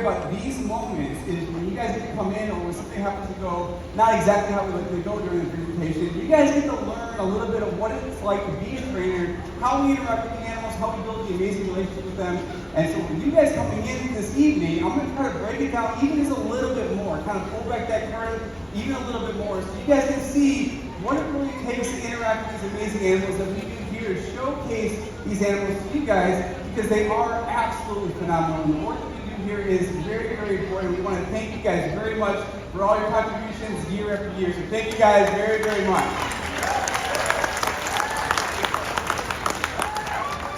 about these moments is when you guys get to come in or when something happens to go not exactly how we like to go during the presentation, you guys get to learn a little bit of what it's like to be a trainer, how we interact with the animals, how we build the amazing relationship with them. And so with you guys coming in this evening, I'm going to try to break it down even just a little bit more, kind of pull back that curtain even a little bit more so you guys can see what it really takes to interact with these amazing animals that we do here to showcase these animals to you guys because they are absolutely phenomenal. And the work that we do here is very, very important. We want to thank you guys very much for all your contributions year after year. So thank you guys very, very much.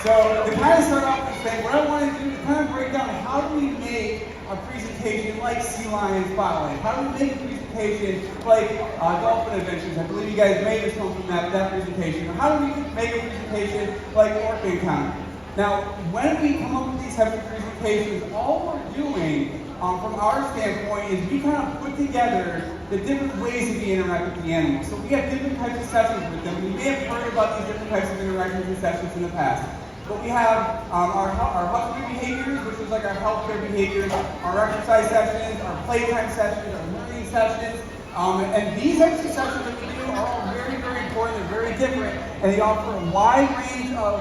So to kind of start off this thing, what I want to do is kind of break down how do we make a presentation like Sea Lion Spotlight? How do we make a presentation like Dolphin Adventures? I believe you guys made this one from that presentation. Or how do we make a presentation like Orca Encounter? Now, when we come up with these types of presentations, all we're doing from our standpoint is we kind of put together the different ways that we interact with the animals. So we have different types of sessions with them. You may have heard about these different types of interactions and sessions in the past. But we have our husband behaviors, which is like our healthcare behaviors, our exercise sessions, our playtime sessions, our learning sessions. And these types of sessions that we do are all very, very important. They're very different. And they offer a wide range of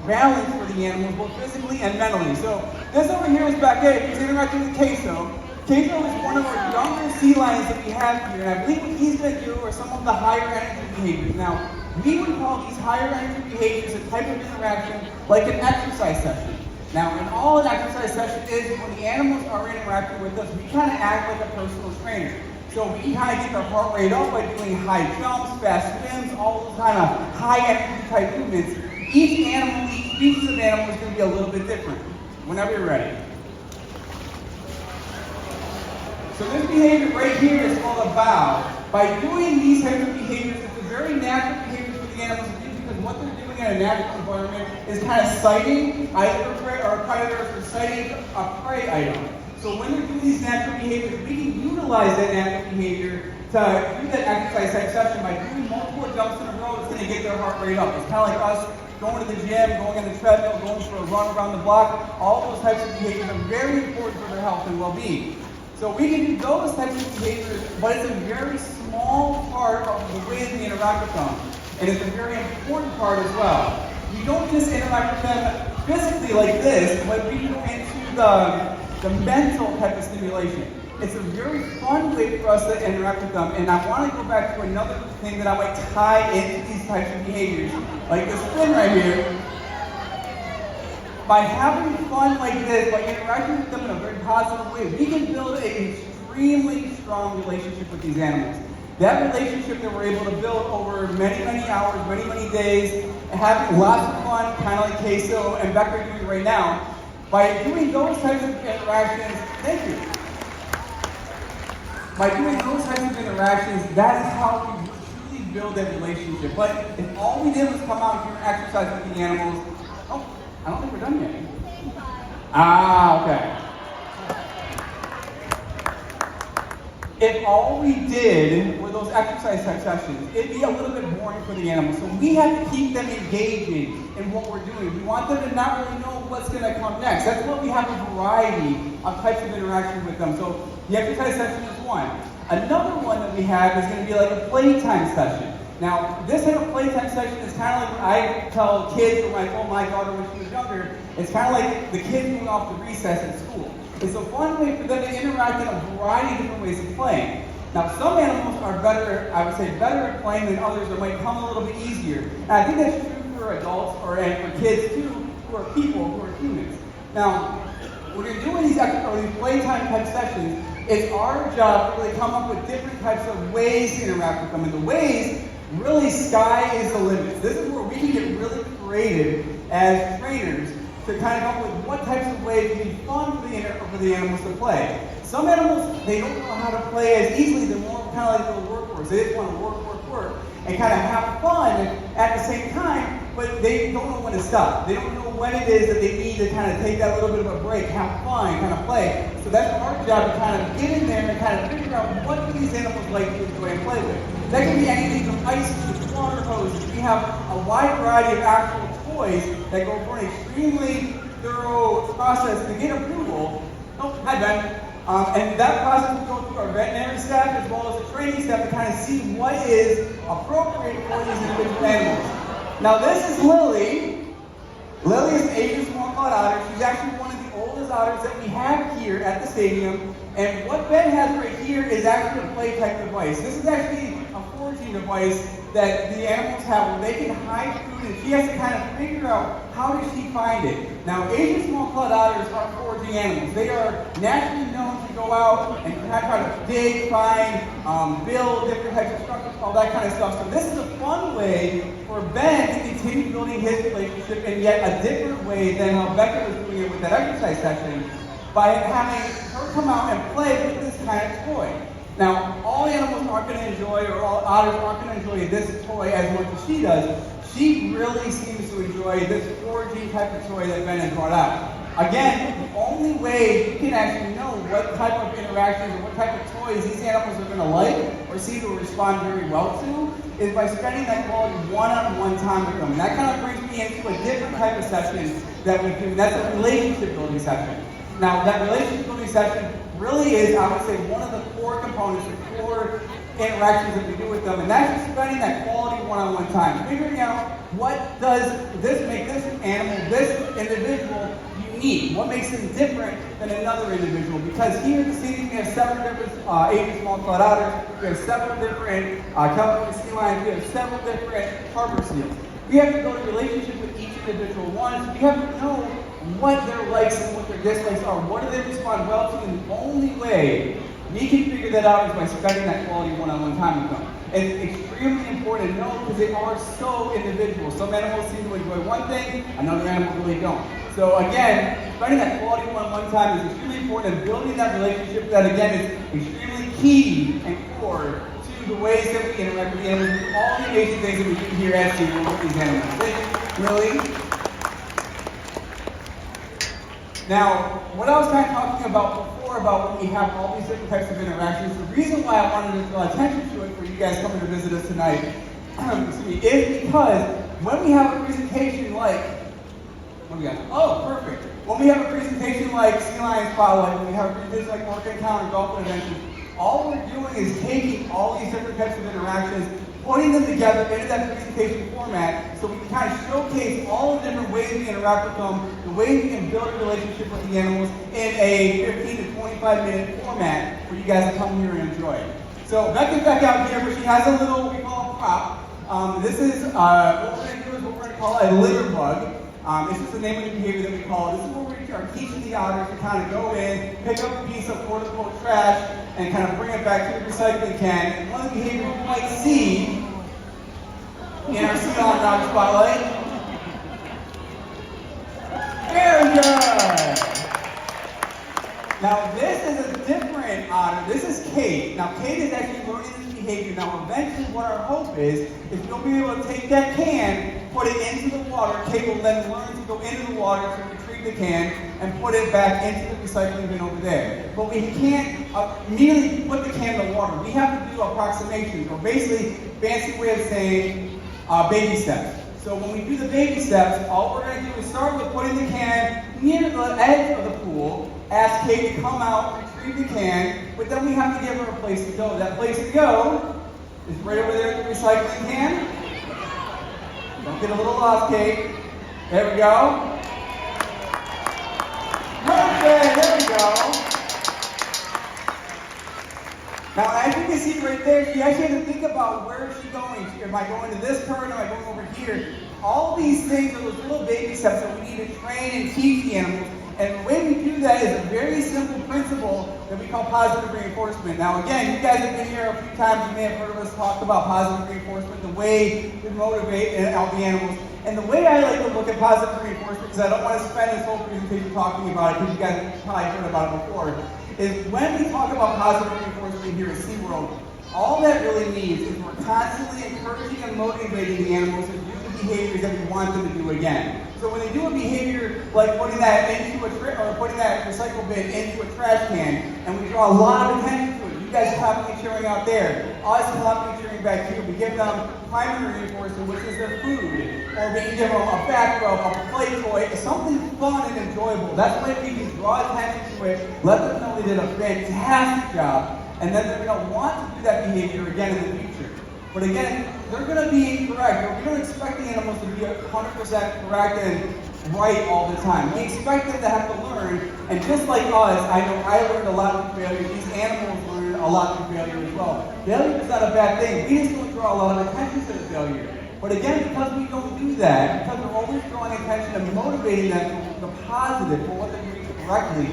balance for the animals, both physically and mentally. So this over here is Beckett. He's interacting with Queso. Queso is one of our younger sea lions that we have here. And I believe what he's going to do are some of the higher energy behaviors. Now, we would call these higher energy behaviors a type of interaction like an exercise session. Now, and all an exercise session is when the animals are interacting with us, we kind of act like a personal trainer. So we kind of get their heart rate up by doing high jumps, fast swims, all those kind of high energy type movements. Each animal, each species of animal is going to be a little bit different. Whenever you're ready. So this behavior right here is called a bow. By doing these types of behaviors, it's a very natural behavior for the animals to do because what they're doing in a natural environment is kind of sighting either a prey or a predator or sighting a prey item. So when they're doing these natural behaviors, we can utilize that natural behavior to do that exercise type session by doing multiple jumps in a row. It's going to get their heart rate up. It's kind of like us going to the gym, going on the treadmill, going for a run around the block. All those types of behaviors are very important for their health and well-being. So we can do those types of behaviors, but it's a very small part of the way that we interact with them. And it's a very important part as well. We don't just interact with them physically like this, but we go into the mental type of stimulation. It's a very fun way for us to interact with them. And I want to go back to another thing that I might tie into these types of behaviors, like this spin right here. By having fun like this, by interacting with them in a very positive way, we can build an extremely strong relationship with these animals. That relationship that we're able to build over many, many hours, many, many days, having lots of fun, kind of like Queso and Becker are doing right now. By doing those types of interactions, thank you. By doing those types of interactions, that's how we truly build that relationship. But if all we did was come out here and exercise with the animals, I don't think we're done yet. Okay. If all we did were those exercise type sessions, it'd be a little bit boring for the animals. So we have to keep them engaging in what we're doing. We want them to not really know what's going to come next. That's why we have a variety of types of interaction with them. So the exercise session is one. Another one that we have is going to be like a playtime session. Now, this type of playtime session is kind of like what I tell kids, or I told my daughter when she was younger, it's kind of like the kids going off to recess at school. It's a fun way for them to interact in a variety of different ways of playing. Now, some animals are better, I would say, better at playing than others that might come a little bit easier. And I think that's true for adults and for kids too, who are people, who are humans. Now, when you're doing these playtime type sessions, it's our job to really come up with different types of ways to interact with them. And the ways, really, sky is the limit. This is where we can get really creative as trainers to kind of come up with what types of ways can be fun for the animals to play. Some animals, they don't know how to play as easily. They're more kind of like little workhorses. They just want to work, and kind of have fun at the same time, but they don't know when to stop. They don't know when it is that they need to kind of take that little bit of a break, have fun, kind of play. So that's our job to kind of get in there and kind of figure out what do these animals like to enjoy and play with. That can be anything from ice to water hoses. We have a wide variety of actual toys that go for an extremely thorough process to get approval. Oh, Hi, Ben. And that process will go through our veterinary staff as well as the training staff to kind of see what is appropriate for these individual animals. Now, this is Lily. Lily is an Asian small-clawed otter. She's actually one of the oldest otters that we have here at the stadium. And what Ben has right here is actually a Playtime device. This is actually a foraging device that the animals have where they can hide food, and she has to kind of figure out how does she find it. Now, Asian small-clawed otters are foraging animals. They are naturally known to go out and try to dig, find, build different types of structures, all that kind of stuff. So this is a fun way for Ben to continue building his relationship in yet a different way than how Becca was doing it with that exercise session, by having her come out and play with this kind of toy. Now, all animals aren't going to enjoy, or all otters aren't going to enjoy this toy as much as she does. She really seems to enjoy this foraging type of toy that Ben has brought out. Again, the only way you can actually know what type of interactions or what type of toys these animals are going to like or seem to respond very well to is by spending that quality one-on-one time with them. And that kind of brings me into a different type of session that we do, and that's a relationship building session. Now, that relationship building session really is, I would say, one of the core components, the core interactions that we do with them, and that's just spending that quality one-on-one time, figuring out what does this make this animal, this individual unique, what makes him different than another individual. Because here at the stadium, we have several different Asian small-clawed otters, we have several different California sea lions, we have several different harbor seals. We have to build a relationship with each individual one, so we have to know what their likes and what their dislikes are. What do they respond well to? And the only way we can figure that out is by spending that quality one-on-one time with them. And it's extremely important to know because they are so individual. Some animals seem to enjoy one thing, another animal really don't. So again, spending that quality one-on-one time is extremely important, and building that relationship that again is extremely key and core to the ways that we interact with the animals, and all the amazing things that we do here at SeaWorld with these animals. Thank you, Lily. Now, what I was kind of talking about before about when we have all these different types of interactions, the reason why I wanted to draw attention to it for you guys coming to visit us tonight is because when we have a presentation like, what do we got? Oh, perfect. When we have a presentation like Sea Lion Spotlight, when we have a presentation like Orca Encounter Dolphin Adventures, all we're doing is taking all these different types of interactions, putting them together into that presentation format so we can kind of showcase all the different ways we interact with them, the ways we can build a relationship with the animals in a 15 to 25 minute format for you guys to come here and enjoy. So Becca's back out here, but she has a little, we call a prop. This is, what we're going to do is what we're going to call a litter bug. This is the name of the behavior that we call it. This is where we are teaching the otters to kind of go in, pick up a piece of quote-unquote trash, and kind of bring it back to the recycling can. And one of the behaviors you might see in our Sea Lion Otter Spotlight. Very good! Now this is a different otter. This is Kate. Now Kate is actually learning this behavior. Now eventually what our hope is we'll be able to take that can, put it into the water. Kate will then learn to go into the water to retrieve the can and put it back into the recycling bin over there. But we can't immediately put the can in the water. We have to do approximations, or basically fancy way of saying baby steps. So when we do the baby steps, all we're going to do is start with putting the can near the edge of the pool, ask Kate to come out, retrieve the can, but then we have to give her a place to go. That place to go is right over there in the recycling can. Don't get a little lost, Kate. There we go. Perfect, there we go. Now, as you can see right there, she actually has to think about where is she going. Am I going to this current? Am I going over here? All these things are those little baby steps that we need to train and teach the animals. And the way we do that is a very simple principle that we call positive reinforcement. Now, again, you guys have been here a few times. You may have heard of us talk about positive reinforcement, the way we motivate all the animals. And the way I like to look at positive reinforcement, because I don't want to spend this whole presentation talking about it, because you guys have probably heard about it before, is when we talk about positive reinforcement here at SeaWorld, all that really means is we're constantly encouraging and motivating the animals to do the behaviors that we want them to do again. So when they do a behavior like putting that into putting that recycle bin into a trash can, and we draw a lot of attention to it, you guys clapping and cheering out there, us clapping and cheering back here. We give them primary reinforcement, which is their food. Or we give them a back rub, a play toy, something fun and enjoyable. That's why we can draw attention to it, let them know they did a fantastic job, and then they're going to want to do that behavior again in the future. But again, they're going to be incorrect. We don't expect the animals to be 100% correct and right all the time. We expect them to have to learn, and just like us, I know I learned a lot from failure. These animals learn a lot from failure as well. Failure is not a bad thing. We just don't draw a lot of attention to the failure. But again, because we don't do that, because we're always drawing attention and motivating them for the positive, for what they're doing correctly,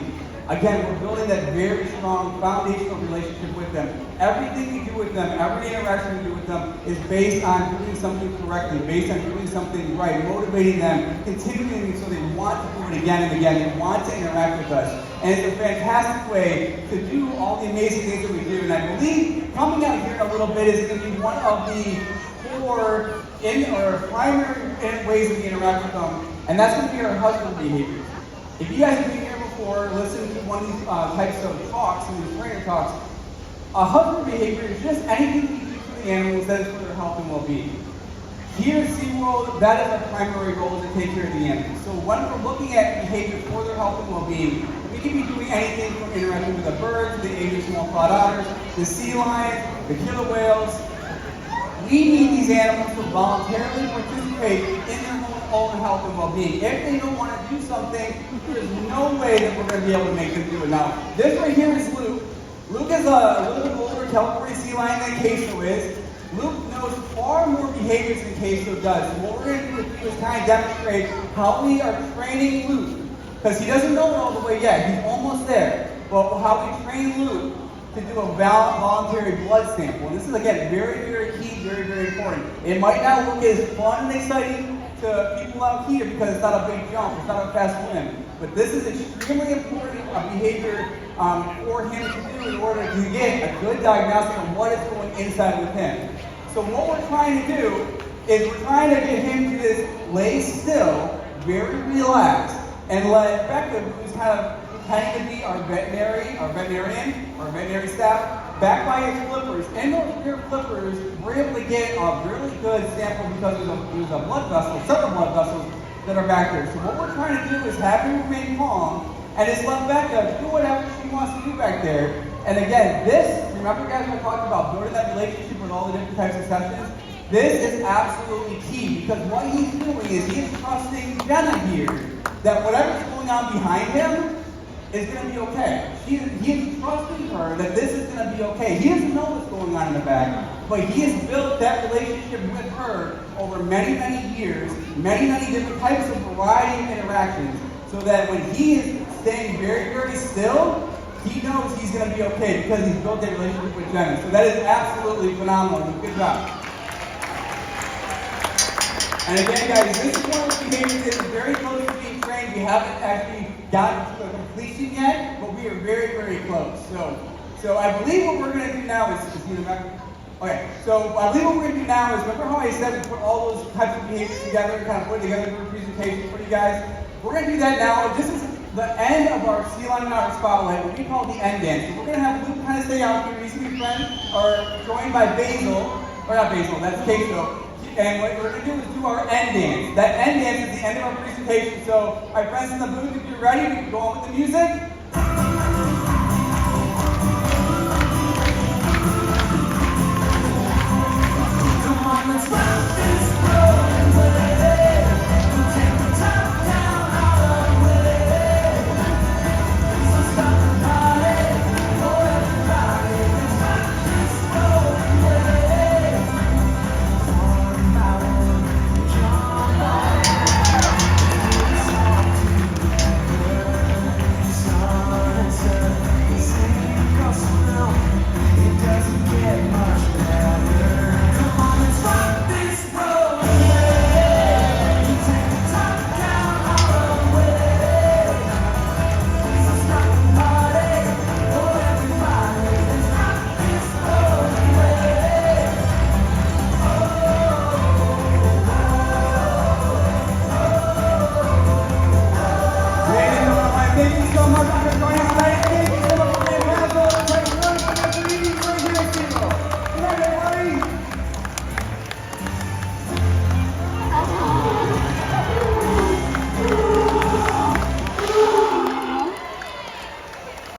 again, we're building that very strong foundational relationship with them. Everything we do with them, every interaction we do with them is based on doing something correctly, based on doing something right, motivating them, continuing so they want to do it again and again, they want to interact with us. And it's a fantastic way to do all the amazing things that we do. And I believe coming out here in a little bit is going to be one of the core primary ways that we interact with them, and that's going to be our husband behaviors. If you guys have been here before, listen to one of these types of talks, and these trainer talks, a husband behavior is just anything we do for the animals that is for their health and well-being. Here at SeaWorld, that is our primary goal, to take care of the animals. So when we're looking at behavior for their health and well-being, we can be doing anything from interacting with the birds, the Asian small-clawed otters, the sea lions, the killer whales. We need these animals to voluntarily participate in their own health and well-being. If they don't want to do something, there's no way that we're going to be able to make them do it. Now, this right here is Luke. Luke is a little bit older California sea lion than Queso is. Luke knows far more behaviors than Queso does. So what we're going to do with you is kind of demonstrate how we are training Luke. Because he doesn't know it all the way yet. He's almost there. But how we train Luke to do a voluntary blood sample. And this is, again, very, very key, very, very important. It might not look as fun and exciting to people out here because it's not a big jump, it's not a fast swim. But this is extremely important behavior for him to do in order to get a good diagnostic of what is going inside with him. So what we're trying to do is we're trying to get him to just lay still, very relaxed, and let Becca, who's kind of pretending to be our veterinarian, our veterinary staff, back by his flippers. In those rear flippers, we're able to get a really good sample because there's a blood vessel, several blood vessels that are back there. So what we're trying to do is have him remain calm and just let Becca do whatever she wants to do back there. And again, remember guys, we talked about building that relationship with all the different types of sessions? This is absolutely key because what he's doing is he's trusting Jenna here that whatever's going on behind him is going to be okay. He is trusting her that this is going to be okay. He doesn't know what's going on in the back, but he has built that relationship with her over many, many years, many, many different types of variety of interactions, so that when he is staying very, very still, he knows he's going to be okay because he's built that relationship with Jenna. So that is absolutely phenomenal. Good job. And again, guys, this is one of the behaviors that is very close to being trained. We haven't actually gotten to a completion yet, but we are very, very close. So I believe what we're going to do now is see the back. Okay, so I believe what we're going to do now is, remember how I said we put all those types of behaviors together and kind of put together a presentation for you guys? We're going to do that now. This is the end of our Sea Lion and Otter Spotlight, what we call the end dance. So we're going to have Luke kind of stay out here. He's going to be friends, or joined by Basil, or not Basil, that's Queso. And what we're going to do is do our end dance. That end dance is the end of our presentation. So, my friends in the booth, if you're ready, we can go on with the music.